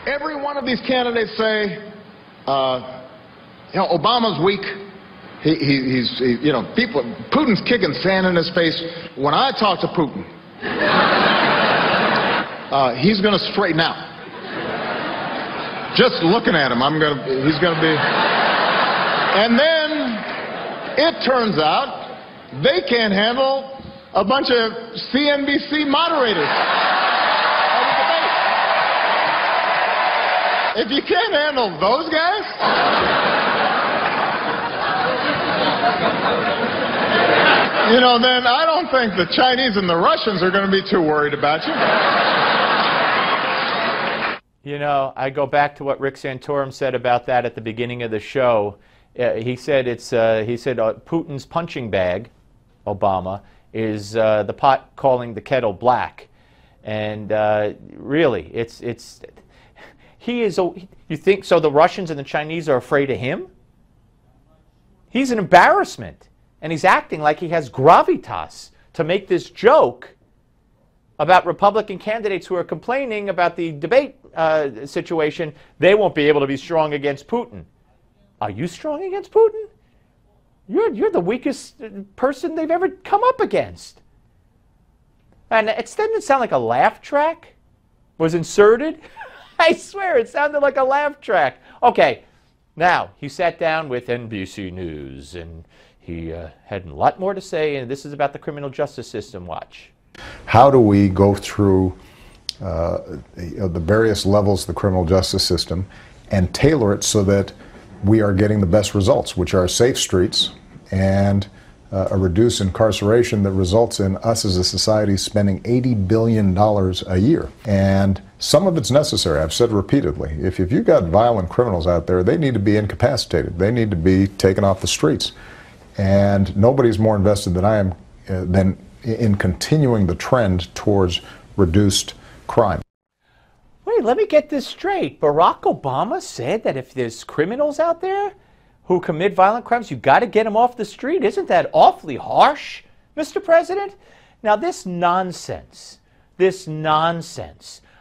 Every one of these candidates say, Obama's weak. Putin's kicking sand in his face. When I talk to Putin, he's going to straighten out. Just looking at him, he's going to be. And then it turns out they can't handle a bunch of CNBC moderators. If you can't handle those guys, then I don't think the Chinese and the Russians are going to be too worried about you. I go back to what Rick Santorum said about that at the beginning of the show. He said Putin's punching bag, Obama, is the pot calling the kettle black, and really, he is. You think so? The Russians and the Chinese are afraid of him? He's an embarrassment, and he's acting like he has gravitas to make this joke about Republican candidates who are complaining about the debate situation. They won't be able to be strong against Putin. Are you strong against Putin? You're the weakest person they've ever come up against. And it didn't sound like a laugh track was inserted. I swear it sounded like a laugh track. Okay, now he sat down with NBC News and he had a lot more to say, and this is about the criminal justice system. Watch. How do we go through the various levels of the criminal justice system and tailor it so that we are getting the best results, which are safe streets and a reduced incarceration that results in us as a society spending $80 billion a year. And some of it's necessary. I've said repeatedly, if you've got violent criminals out there, they need to be incapacitated. They need to be taken off the streets. And nobody's more invested than I am in continuing the trend towards reduced crime. Wait, let me get this straight. Barack Obama said that if there's criminals out there who commit violent crimes, you got to get them off the street. Isn't that awfully harsh, Mr. President? Now, this nonsense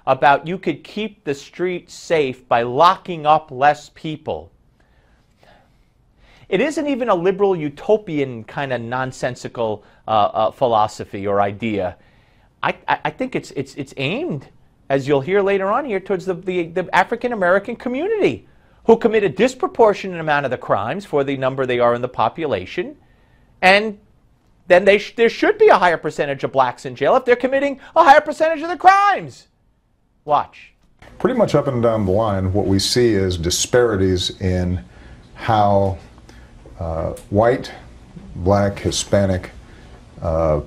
about you could keep the street safe by locking up less people, it isn't even a liberal utopian kind of nonsensical philosophy or idea. I think it's aimed, as you'll hear later on here, towards the African-American community, who commit a disproportionate amount of the crimes for the number they are in the population. And then there should be a higher percentage of blacks in jail if they're committing a higher percentage of the crimes. Watch. Pretty much up and down the line, what we see is disparities in how white, black, Hispanic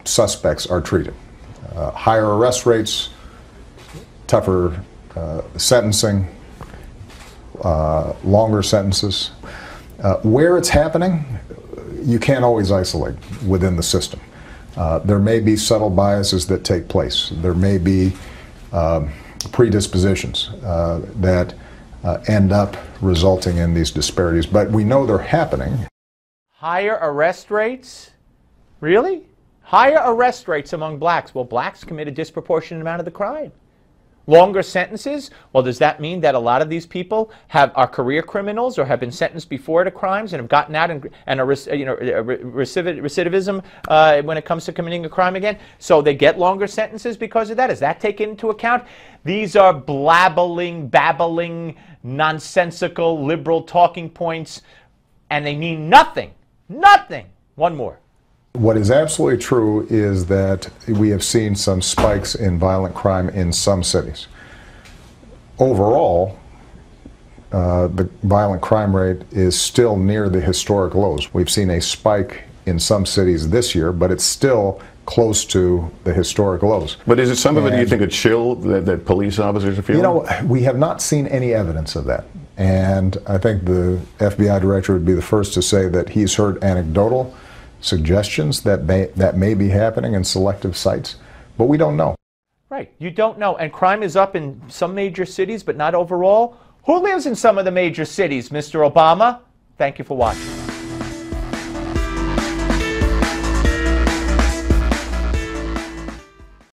suspects are treated. Higher arrest rates, tougher sentencing, longer sentences. Where it's happening, you can't always isolate within the system. There may be subtle biases that take place. There may be predispositions that end up resulting in these disparities, but we know they're happening. Higher arrest rates? Really? Higher arrest rates among blacks. Well, blacks commit a disproportionate amount of the crime. Longer sentences? Well, does that mean that a lot of these people are career criminals or have been sentenced before to crimes and have gotten out and are recidivism when it comes to committing a crime again? So they get longer sentences because of that? Is that taken into account? These are babbling, nonsensical, liberal talking points, and they mean nothing. Nothing. One more. What is absolutely true is that we have seen some spikes in violent crime in some cities. Overall, the violent crime rate is still near the historic lows. We've seen a spike in some cities this year, but it's still close to the historic lows. But is it some of it, do you think, a chill that police officers are feeling? You know, we have not seen any evidence of that. And I think the FBI director would be the first to say that he's heard anecdotal suggestions that may be happening in selective sites, but we don't know. Right, you don't know. And crime is up in some major cities, but not overall. Who lives in some of the major cities, Mr. Obama? Thank you for watching.